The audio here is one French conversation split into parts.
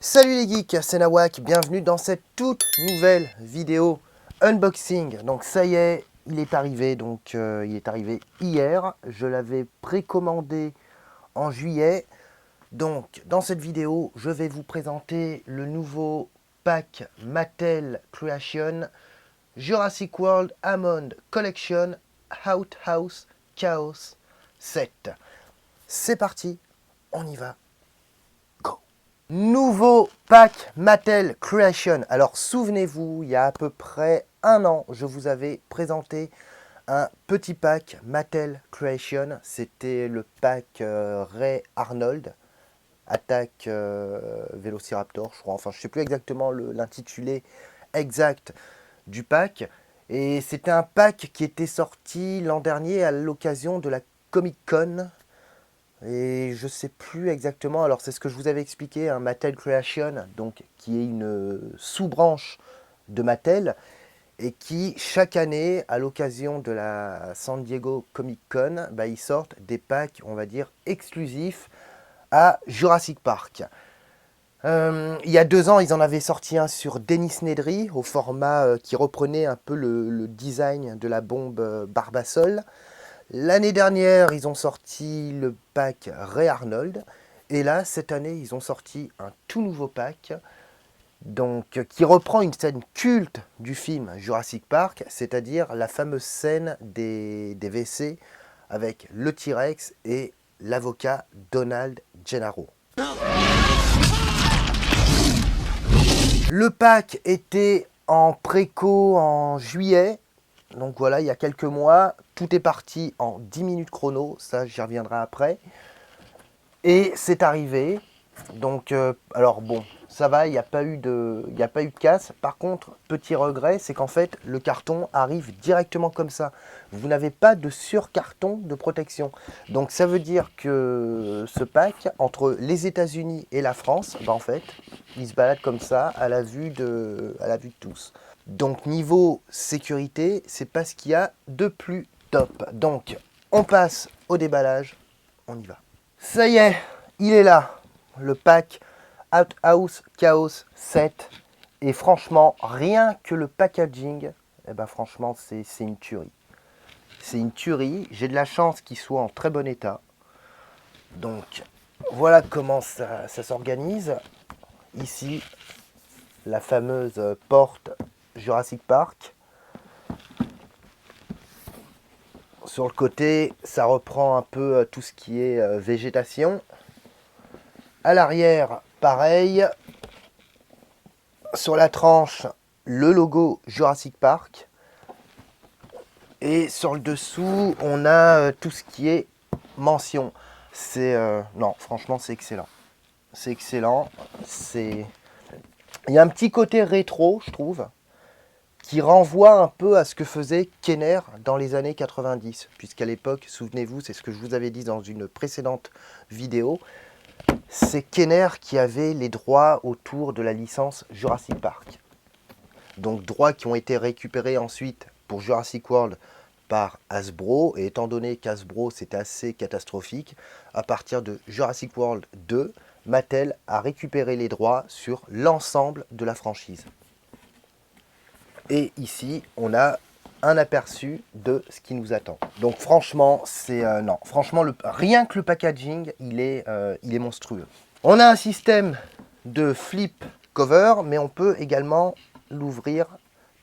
Salut les geeks, c'est Nawak, bienvenue dans cette toute nouvelle vidéo unboxing. Donc ça y est, il est arrivé, il est arrivé hier. Je l'avais précommandé en juillet. Donc dans cette vidéo, je vais vous présenter le nouveau pack Mattel Creation Jurassic World Hammond Collection Outhouse Chaos 7. C'est parti, on y va. Nouveau pack Mattel Creation. Alors souvenez-vous, il y a à peu près un an, je vous avais présenté un petit pack Mattel Creation. C'était le pack Ray Arnold, attaque Velociraptor, je crois. Enfin, je ne sais plus exactement l'intitulé exact du pack. Et c'était un pack qui était sorti l'an dernier à l'occasion de la Comic Con. Et je sais plus exactement, alors c'est ce que je vous avais expliqué, un Mattel Creation, donc qui est une sous-branche de Mattel, et qui chaque année, à l'occasion de la San Diego Comic Con, ils sortent des packs, on va dire, exclusifs à Jurassic Park. Il y a 2 ans, ils en avaient sorti un sur Dennis Nedry, au format qui reprenait un peu le design de la bombe Barbasol. L'année dernière, ils ont sorti le pack Ray Arnold. Et là, cette année, ils ont sorti un tout nouveau pack qui reprend une scène culte du film Jurassic Park, c'est-à-dire la fameuse scène des WC avec le T-Rex et l'avocat Donald Gennaro. Le pack était en préco en juillet. Donc voilà, il y a quelques mois, tout est parti en 10 minutes chrono, ça j'y reviendrai après. Et c'est arrivé. Donc, alors bon, ça va, il n'y a pas eu de casse. Par contre, petit regret, c'est qu'en fait, le carton arrive directement comme ça. Vous n'avez pas de surcarton de protection. Donc ça veut dire que ce pack, entre les États-Unis et la France, en fait, il se balade comme ça à la vue de tous. Donc niveau sécurité, c'est pas ce qu'il y a de plus top. Donc on passe au déballage, on y va. Ça y est, il est là, le pack Outhouse Chaos 7. Et franchement, rien que le packaging, franchement, c'est une tuerie. C'est une tuerie. J'ai de la chance qu'il soit en très bon état. Donc voilà comment ça s'organise. Ici, la fameuse porte Jurassic Park. Sur le côté, ça reprend un peu tout ce qui est végétation. À l'arrière, pareil. Sur la tranche, le logo Jurassic Park. Et sur le dessous, on a tout ce qui est mention. Non, franchement, c'est excellent. C'est excellent. Il y a un petit côté rétro, je trouve, qui renvoie un peu à ce que faisait Kenner dans les années 90. Puisqu'à l'époque, souvenez-vous, c'est ce que je vous avais dit dans une précédente vidéo, c'est Kenner qui avait les droits autour de la licence Jurassic Park. Donc droits qui ont été récupérés ensuite pour Jurassic World par Hasbro. Et étant donné qu'Hasbro c'était assez catastrophique, à partir de Jurassic World 2, Mattel a récupéré les droits sur l'ensemble de la franchise. Et ici, on a un aperçu de ce qui nous attend. Donc franchement, non, franchement, rien que le packaging, il est monstrueux. On a un système de flip cover, mais on peut également l'ouvrir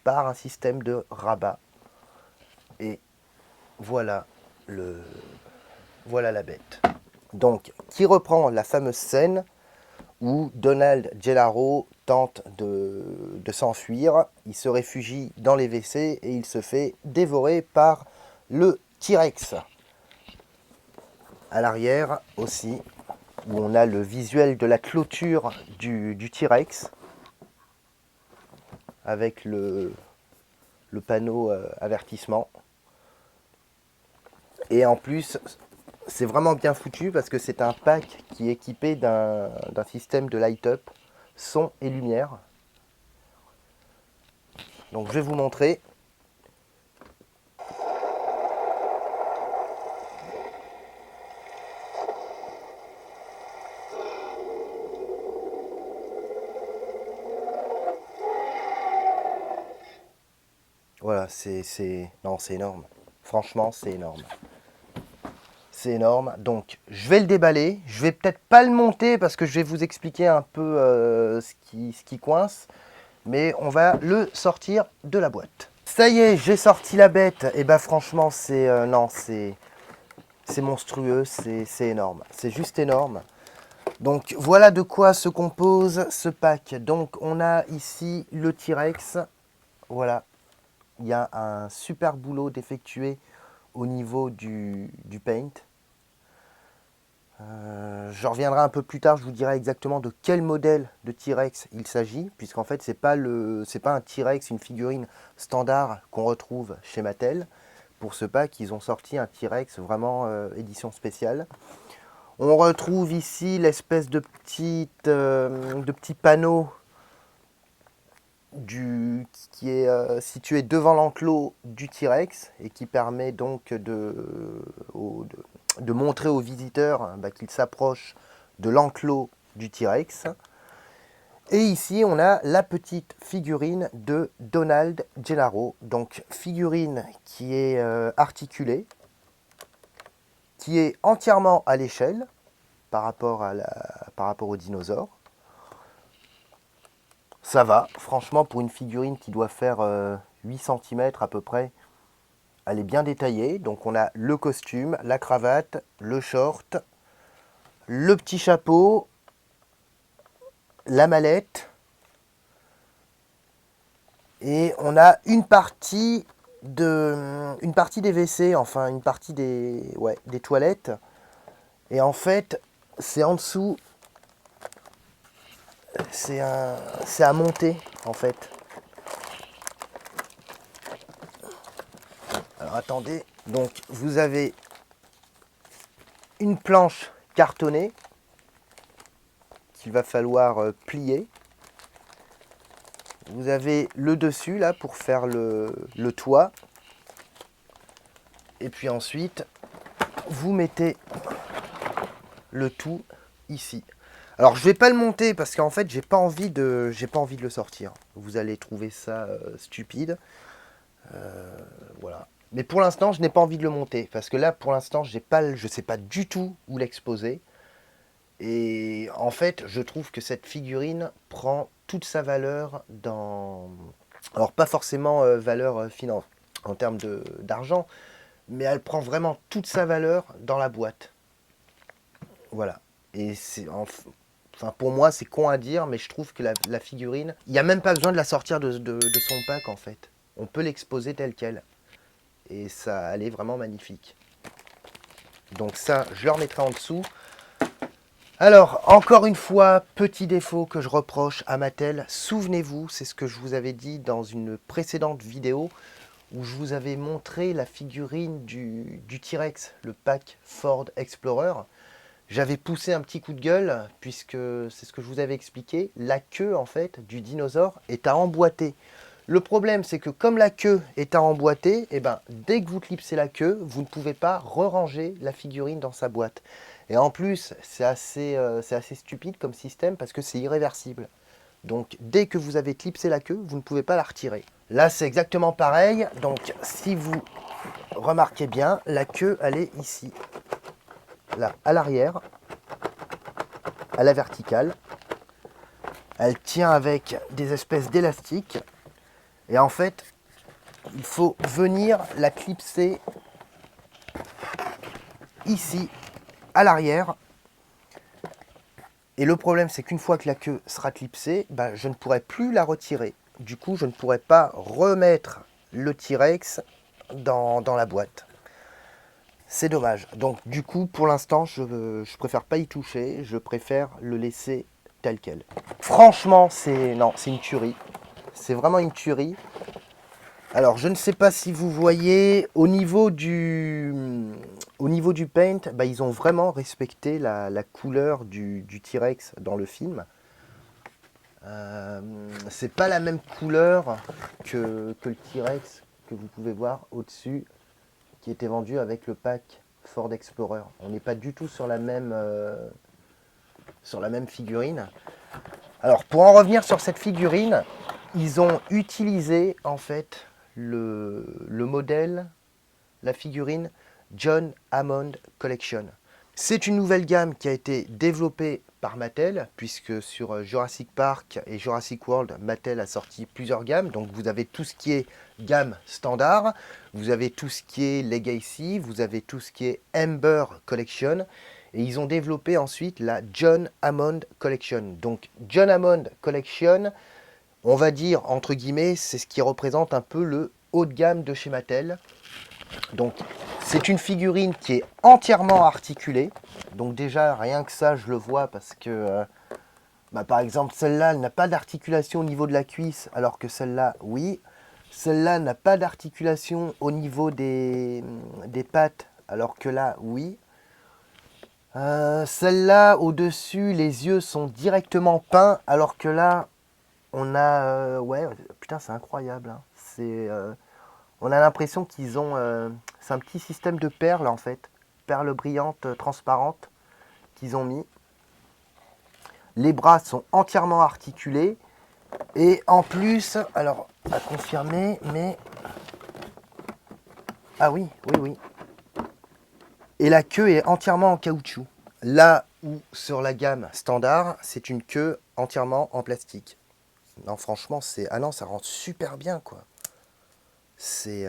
par un système de rabat. Et voilà la bête. Donc, qui reprend la fameuse scène où Donald Gennaro tente de s'enfuir. Il se réfugie dans les WC et il se fait dévorer par le T-Rex. À l'arrière aussi, où on a le visuel de la clôture du T-Rex avec le panneau avertissement. Et en plus, c'est vraiment bien foutu parce que c'est un pack qui est équipé d'un système de light-up, son et lumière. Donc je vais vous montrer. Voilà, non, c'est énorme. Franchement, c'est énorme. C'est énorme. Donc, je vais le déballer. Je vais peut-être pas le monter parce que je vais vous expliquer un peu ce qui coince. Mais on va le sortir de la boîte. Ça y est, j'ai sorti la bête. Et bah franchement, non, c'est monstrueux, c'est énorme. C'est juste énorme. Donc voilà de quoi se compose ce pack. Donc on a ici le T-Rex. Voilà, il y a un super boulot d'effectuer au niveau du paint. Je reviendrai un peu plus tard, je vous dirai exactement de quel modèle de T-Rex il s'agit, puisqu'en fait c'est pas un T-Rex, une figurine standard qu'on retrouve chez Mattel. Pour ce pack, ils ont sorti un T-Rex vraiment édition spéciale. On retrouve ici l'espèce de petit panneau qui est situé devant l'enclos du T-Rex et qui permet donc de montrer aux visiteurs qu'ils s'approchent de l'enclos du T-Rex. Et ici, on a la petite figurine de Donald Gennaro. Donc, figurine qui est articulée, qui est entièrement à l'échelle par rapport aux dinosaures. Ça va, franchement, pour une figurine qui doit faire 8 cm à peu près, elle est bien détaillée. Donc on a le costume, la cravate, le short, le petit chapeau, la mallette. Et on a une partie des WC, enfin une partie des toilettes. Et en fait, c'est en dessous, c'est à monter en fait. Alors attendez, donc vous avez une planche cartonnée qu'il va falloir plier. Vous avez le dessus là pour faire le toit. Et puis ensuite, vous mettez le tout ici. Alors je vais pas le monter parce qu'en fait j'ai pas envie de le sortir. Vous allez trouver ça stupide. Voilà. Mais pour l'instant je n'ai pas envie de le monter parce que là pour l'instant je sais pas du tout où l'exposer. Et en fait je trouve que cette figurine prend toute sa valeur dans... Alors pas forcément valeur finance en termes d'argent, mais elle prend vraiment toute sa valeur dans la boîte. Voilà. Et enfin, pour moi, c'est con à dire, mais je trouve que la figurine, il n'y a même pas besoin de la sortir de son pack en fait. On peut l'exposer telle qu'elle. Et ça, elle est vraiment magnifique. Donc ça, je le remettrai en dessous. Alors, encore une fois, petit défaut que je reproche à Mattel. Souvenez-vous, c'est ce que je vous avais dit dans une précédente vidéo où je vous avais montré la figurine du T-Rex, le pack Ford Explorer. J'avais poussé un petit coup de gueule, puisque c'est ce que je vous avais expliqué, la queue en fait du dinosaure est à emboîter. Le problème c'est que comme la queue est à emboîter, et ben, dès que vous clipsez la queue, vous ne pouvez pas re-ranger la figurine dans sa boîte. Et en plus, c'est assez stupide comme système parce que c'est irréversible. Donc dès que vous avez clipsé la queue, vous ne pouvez pas la retirer. Là c'est exactement pareil, donc si vous remarquez bien, la queue elle est ici. Là, à l'arrière, à la verticale. Elle tient avec des espèces d'élastiques. Et en fait, il faut venir la clipser ici, à l'arrière. Et le problème, c'est qu'une fois que la queue sera clipsée, ben, je ne pourrai plus la retirer. Du coup, je ne pourrai pas remettre le T-Rex dans la boîte. C'est dommage. Donc du coup, pour l'instant, je préfère pas y toucher. Je préfère le laisser tel quel. Franchement, c'est une tuerie. C'est vraiment une tuerie. Alors, je ne sais pas si vous voyez, au niveau du paint, bah, ils ont vraiment respecté la couleur du T-Rex dans le film. C'est pas la même couleur que le T-Rex que vous pouvez voir au-dessus, qui était vendu avec le pack Ford Explorer. On n'est pas du tout sur la même figurine. Alors pour en revenir sur cette figurine, ils ont utilisé en fait le modèle, la figurine John Hammond Collection. C'est une nouvelle gamme qui a été développée par Mattel, puisque sur Jurassic Park et Jurassic World, Mattel a sorti plusieurs gammes. Donc vous avez tout ce qui est gamme standard, vous avez tout ce qui est Legacy, vous avez tout ce qui est Amber Collection, et ils ont développé ensuite la John Hammond Collection. Donc John Hammond Collection, on va dire entre guillemets, c'est ce qui représente un peu le haut de gamme de chez Mattel. Donc c'est une figurine qui est entièrement articulée. Donc déjà rien que ça je le vois parce que par exemple celle-là elle n'a pas d'articulation au niveau de la cuisse alors que celle-là oui. Celle-là n'a pas d'articulation au niveau des pattes alors que là oui. Celle-là au-dessus les yeux sont directement peints alors que là on a... ouais putain c'est incroyable hein. On a l'impression qu'ils ont... c'est un petit système de perles en fait. Perles brillantes, transparentes qu'ils ont mis. Les bras sont entièrement articulés. Et en plus, alors à confirmer, mais... Ah oui, oui, oui. Et la queue est entièrement en caoutchouc. Là où sur la gamme standard, c'est une queue entièrement en plastique. Non franchement, c'est... Ah non, ça rend super bien quoi. C'est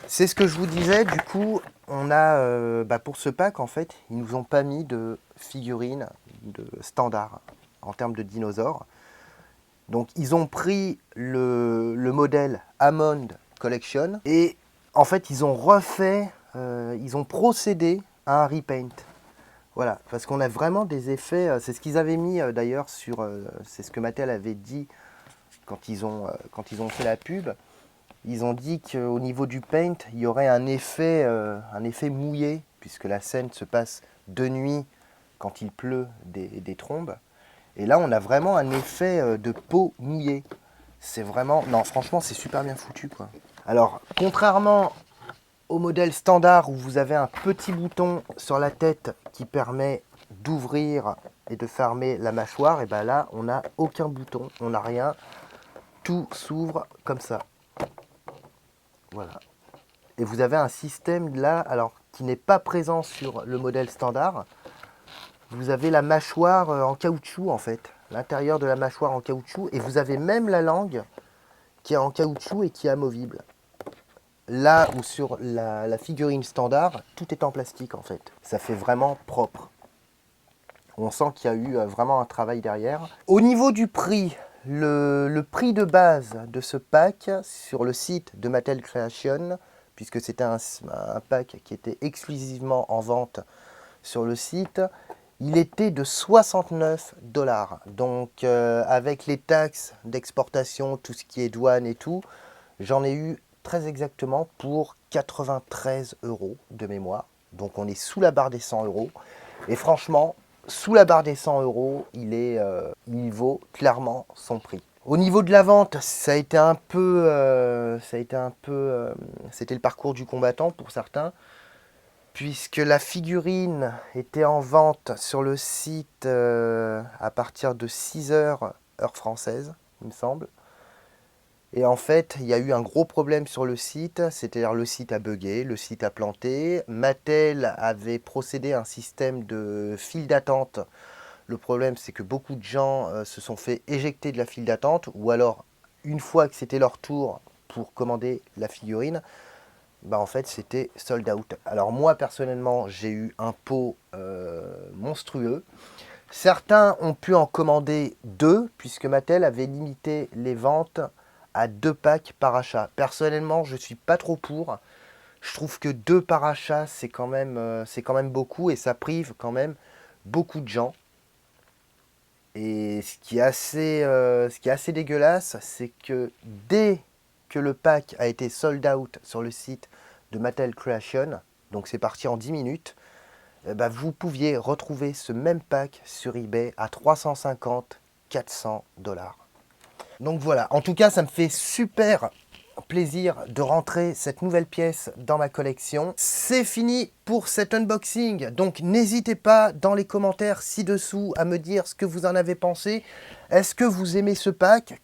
ce que je vous disais, du coup, on a, pour ce pack, en fait, ils nous ont pas mis de figurines de standard en termes de dinosaures. Donc, ils ont pris le modèle Hammond Collection et, en fait, ils ont refait, ils ont procédé à un repaint. Voilà, parce qu'on a vraiment des effets, c'est ce qu'ils avaient mis d'ailleurs sur, c'est ce que Mattel avait dit quand ils ont fait la pub. Ils ont dit qu'au niveau du paint, il y aurait un effet mouillé, puisque la scène se passe de nuit quand il pleut des trombes. Et là, on a vraiment un effet de peau mouillée. C'est vraiment... Non, franchement, c'est super bien foutu, quoi. Alors, contrairement au modèle standard où vous avez un petit bouton sur la tête qui permet d'ouvrir et de fermer la mâchoire, et bien là, on n'a aucun bouton, on n'a rien. Tout s'ouvre comme ça. Voilà. Et vous avez un système là, alors qui n'est pas présent sur le modèle standard. Vous avez la mâchoire en caoutchouc en fait, l'intérieur de la mâchoire en caoutchouc, et vous avez même la langue qui est en caoutchouc et qui est amovible. Là où sur la figurine standard, tout est en plastique en fait. Ça fait vraiment propre. On sent qu'il y a eu vraiment un travail derrière. Au niveau du prix, le prix de base de ce pack sur le site de Mattel Creation, puisque c'était un pack qui était exclusivement en vente sur le site, il était de 69 $. Donc avec les taxes d'exportation, tout ce qui est douane et tout, j'en ai eu très exactement pour 93 € de mémoire. Donc on est sous la barre des 100 €. Et franchement, sous la barre des 100 €, il vaut clairement son prix. Au niveau de la vente, c'était le parcours du combattant pour certains, puisque la figurine était en vente sur le site à partir de 6 h, heure française, il me semble. Et en fait, il y a eu un gros problème sur le site, c'est-à-dire le site a bugué, le site a planté. Mattel avait procédé à un système de file d'attente. Le problème, c'est que beaucoup de gens se sont fait éjecter de la file d'attente, ou alors, une fois que c'était leur tour pour commander la figurine, en fait, c'était sold out. Alors moi, personnellement, j'ai eu un pot monstrueux. Certains ont pu en commander 2, puisque Mattel avait limité les ventes à 2 packs par achat. Personnellement, je ne suis pas trop pour. Je trouve que 2 par achat, c'est quand même beaucoup et ça prive quand même beaucoup de gens. Et ce qui est assez dégueulasse, c'est que dès que le pack a été sold out sur le site de Mattel Creation, donc c'est parti en 10 minutes, vous pouviez retrouver ce même pack sur eBay à 350, 400 $. Donc voilà, en tout cas, ça me fait super plaisir de rentrer cette nouvelle pièce dans ma collection. C'est fini pour cet unboxing, donc n'hésitez pas dans les commentaires ci-dessous à me dire ce que vous en avez pensé. Est-ce que vous aimez ce pack ?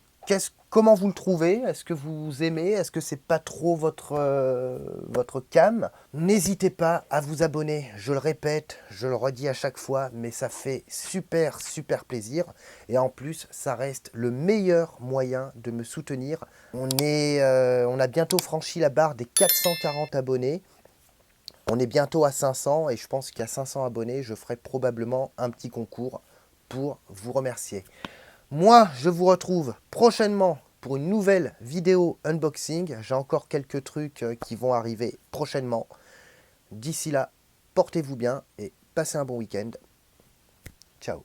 Comment vous le trouvez? Est-ce que vous aimez? Est-ce que c'est pas trop votre cam? N'hésitez pas à vous abonner. Je le répète, je le redis à chaque fois, mais ça fait super, super plaisir. Et en plus, ça reste le meilleur moyen de me soutenir. On a bientôt franchi la barre des 440 abonnés. On est bientôt à 500 et je pense qu'à 500 abonnés, je ferai probablement un petit concours pour vous remercier. Moi, je vous retrouve prochainement pour une nouvelle vidéo unboxing. J'ai encore quelques trucs qui vont arriver prochainement. D'ici là, portez-vous bien et passez un bon week-end. Ciao.